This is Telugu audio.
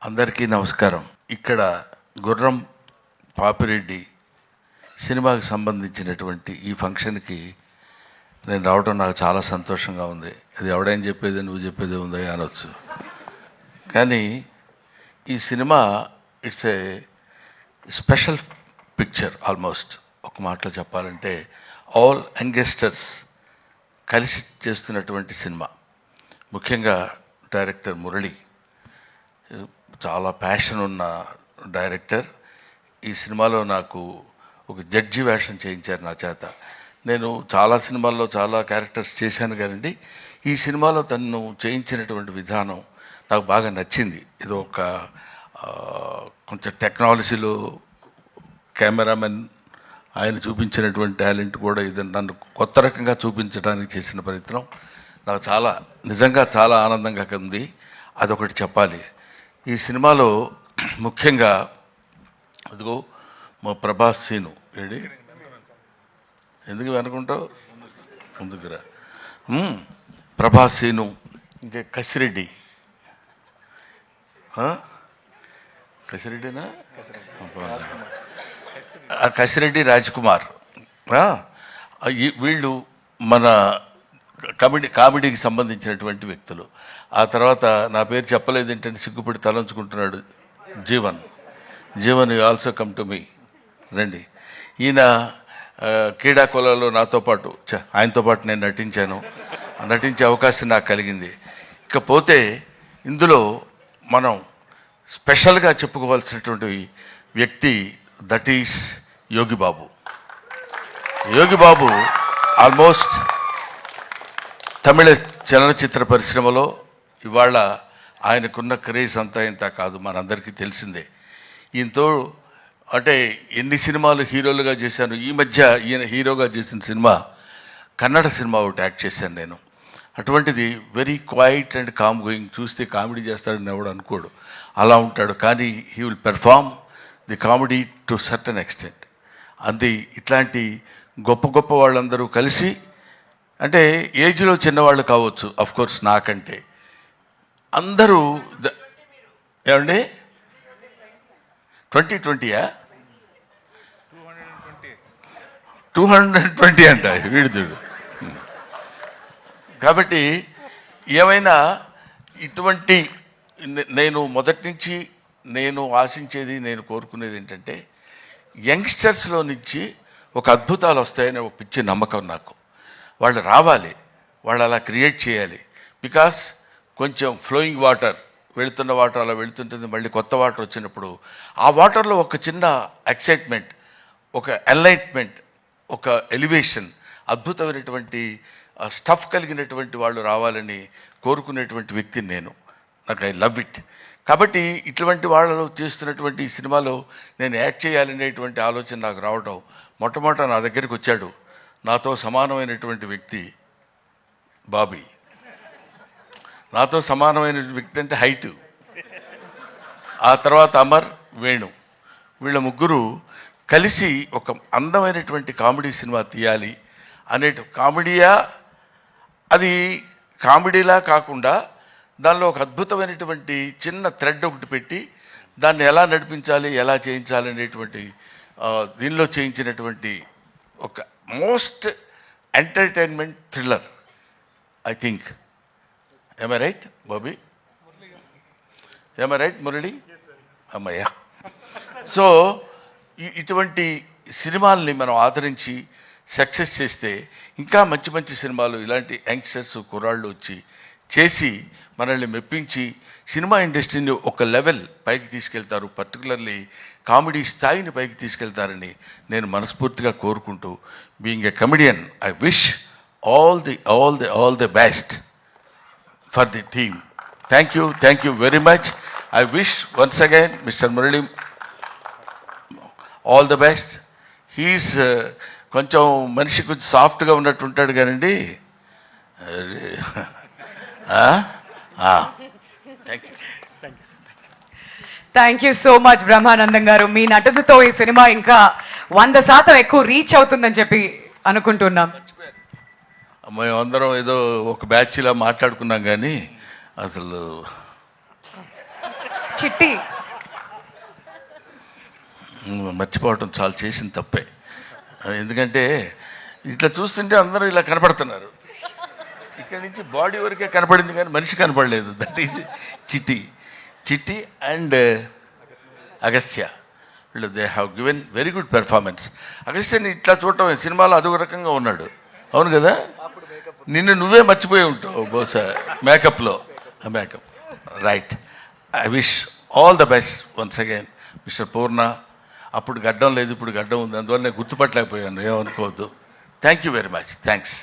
అందరికీ నమస్కారం. ఇక్కడ గుర్రం పాపిరెడ్డి సినిమాకి సంబంధించినటువంటి ఈ ఫంక్షన్కి నేను రావడం నాకు చాలా సంతోషంగా ఉంది. అది ఎవడైనా చెప్పేది నువ్వు చెప్పేది ఉందా అనొచ్చు, కానీ ఈ cinema it's a special picture. Almost ఒక మాటలో చెప్పాలంటే ఆల్ యంగస్టర్స్ కలిసి చేస్తున్నటువంటి సినిమా. ముఖ్యంగా డైరెక్టర్ మురళి చాలా ప్యాషన్ ఉన్న డైరెక్టర్. ఈ సినిమాలో నాకు ఒక జడ్జి వేషం చేయించారు నా చేత. నేను చాలా సినిమాల్లో చాలా క్యారెక్టర్స్ చేశాను కానండి, ఈ సినిమాలో తను చేయించినటువంటి విధానం నాకు బాగా నచ్చింది. ఇది ఒక కొంచెం టెక్నాలజీలో కెమెరామెన్ ఆయన చూపించినటువంటి టాలెంట్ కూడా ఇది నన్ను కొత్త రకంగా చూపించడానికి చేసిన ప్రయత్నం నాకు చాలా నిజంగా చాలా ఆనందంగా ఉంది. అదొకటి చెప్పాలి. ఈ సినిమాలో ముఖ్యంగా అదిగో మా ప్రభాస్ సీను ఏడి ఎందుకు వెనుకుంటావు ముందుకురా. ప్రభాస్ సీను, ఇంకా కసిరెడ్డి, కసిరెడ్డినా కసిరెడ్డి రాజ్కుమార్, వీళ్ళు మన కామెడీకి సంబంధించినటువంటి వ్యక్తులు. ఆ తర్వాత నా పేరు చెప్పలేదు ఏంటంటే సిగ్గుపడి తలంచుకుంటున్నాడు Jeevan. You also come to me, రండి. ఈయన క్రీడాకోలలో నాతో పాటు ఆయనతో పాటు నేను నటించే అవకాశం నాకు కలిగింది. ఇకపోతే ఇందులో మనం స్పెషల్గా చెప్పుకోవాల్సినటువంటి వ్యక్తి that is Yogi Babu. Yogi Babu almost తమిళ చలనచిత్ర పరిశ్రమలో ఇవాళ ఆయనకున్న క్రేజ్ అంతా ఇంత కాదు, మనందరికీ తెలిసిందే. ఈయనతో అంటే ఎన్ని సినిమాలు హీరోలుగా చేశాను. ఈ మధ్య ఈయన హీరోగా చేసిన సినిమా కన్నడ సినిమా ఒకటి యాక్ట్ చేశాను నేను. అటువంటిది very quiet and calm going. చూస్తే కామెడీ చేస్తాడని ఎవడు అనుకోడు, అలా ఉంటాడు. కానీ he will perform the comedy to certain extent. అది ఇట్లాంటి గొప్ప గొప్ప వాళ్ళందరూ కలిసి, అంటే ఏజ్లో చిన్నవాళ్ళు కావచ్చు కోర్స్ నాకంటే, అందరూ ఏమండి 2020యా 220 అంట వీడిదుడు. కాబట్టి ఏమైనా ఇటువంటి నేను మొదటి నుంచి నేను ఆశించేది, నేను కోరుకునేది ఏంటంటే యంగ్స్టర్స్లో నుంచి ఒక అద్భుతాలు వస్తాయనే ఒక పిచ్చి నమ్మకం నాకు. వాళ్ళు రావాలి, వాళ్ళు అలా క్రియేట్ చేయాలి. బికాస్ కొంచెం ఫ్లోయింగ్ వాటర్, వెళుతున్న వాటర్ అలా వెళుతుంటుంది, మళ్ళీ కొత్త వాటర్ వచ్చినప్పుడు ఆ వాటర్లో ఒక చిన్న ఎక్సైట్మెంట్, ఒక ఎన్లైట్మెంట్, ఒక ఎలివేషన్, అద్భుతమైనటువంటి స్టఫ్ కలిగినటువంటి వాళ్ళు రావాలని కోరుకునేటువంటి వ్యక్తిని నేను. నాకు ఐ లవ్ ఇట్. కాబట్టి ఇటువంటి వాళ్ళు చేస్తున్నటువంటి ఈ సినిమాలో నేను యాక్ట్ చేయాలనేటువంటి ఆలోచన నాకు రావడం, మొట్టమొదట నా దగ్గరికి వచ్చాడు నాతో సమానమైనటువంటి వ్యక్తి బాబీ. నాతో సమానమైన వ్యక్తి అంటే హైటు. ఆ తర్వాత అమర్, వేణు, వీళ్ళ ముగ్గురు కలిసి ఒక అందమైనటువంటి కామెడీ సినిమా తీయాలి అనే, కామెడీయా అది కామెడీలా కాకుండా దానిలో ఒక అద్భుతమైనటువంటి చిన్న థ్రెడ్ ఒకటి పెట్టి దాన్ని ఎలా నడిపించాలి, ఎలా చేయించాలి అనేటువంటి దీనిలో చేయించినటువంటి ఒక most entertainment thriller I think. ఏమ రైట్ బాబీ? ఏమ రైట్ మురళి? అమ్మయ్యా. సో ఇటువంటి సినిమాల్ని మనం ఆదరించి సక్సెస్ చేస్తే ఇంకా మంచి మంచి సినిమాలు ఇలాంటి యంగ్స్టర్స్ కుర్రాళ్ళు వచ్చి చేసి మనల్ని మెప్పించి సినిమా ఇండస్ట్రీని ఒక లెవెల్ పైకి తీసుకెళ్తారు, పర్టికులర్లీ కామెడీ స్థాయిని పైకి తీసుకెళ్తారని నేను మనస్ఫూర్తిగా కోరుకుంటూ, being a comedian, I wish all the best for the team. Thank you very much. I wish once again Mr. Murali all the best. He's కొంచెం మనిషి కొంచెం సాఫ్ట్గా ఉన్నట్టు ఉంటాడు కానండి. Thank you so much Brahmanandam గారు. మీ నటనతో ఈ సినిమా ఇంకా 100% ఎక్కువ రీచ్ అవుతుందని చెప్పి అనుకుంటున్నాం. మేమందరం ఏదో ఒక బ్యాచ్లా మాట్లాడుకున్నాం కానీ అసలు చిట్టి. మర్చిపోవటం చాలా చేసిన తప్పే. ఎందుకంటే ఇట్లా చూస్తుంటే అందరూ ఇలా కనపడుతున్నారు. ఇక్కడి నుంచి బాడీ వరకే కనపడింది కానీ మనిషి కనపడలేదు. That is Chitti and Agastya. వీళ్ళు they have given very good performance. అగస్త్యని ఇట్లా చూడటం సినిమాలో అదొక రకంగా ఉన్నాడు. అవును కదా, నిన్ను నువ్వే మర్చిపోయి ఉంటావు బహుశా మేకప్లో. Makeup right. I wish all the best once again mister Purna. అప్పుడు గడ్డం లేదు, ఇప్పుడు గడ్డం ఉంది, అందువల్ల నేను గుర్తుపట్టలేకపోయాను, ఏమనుకోవద్దు. Thank you very much. Thanks.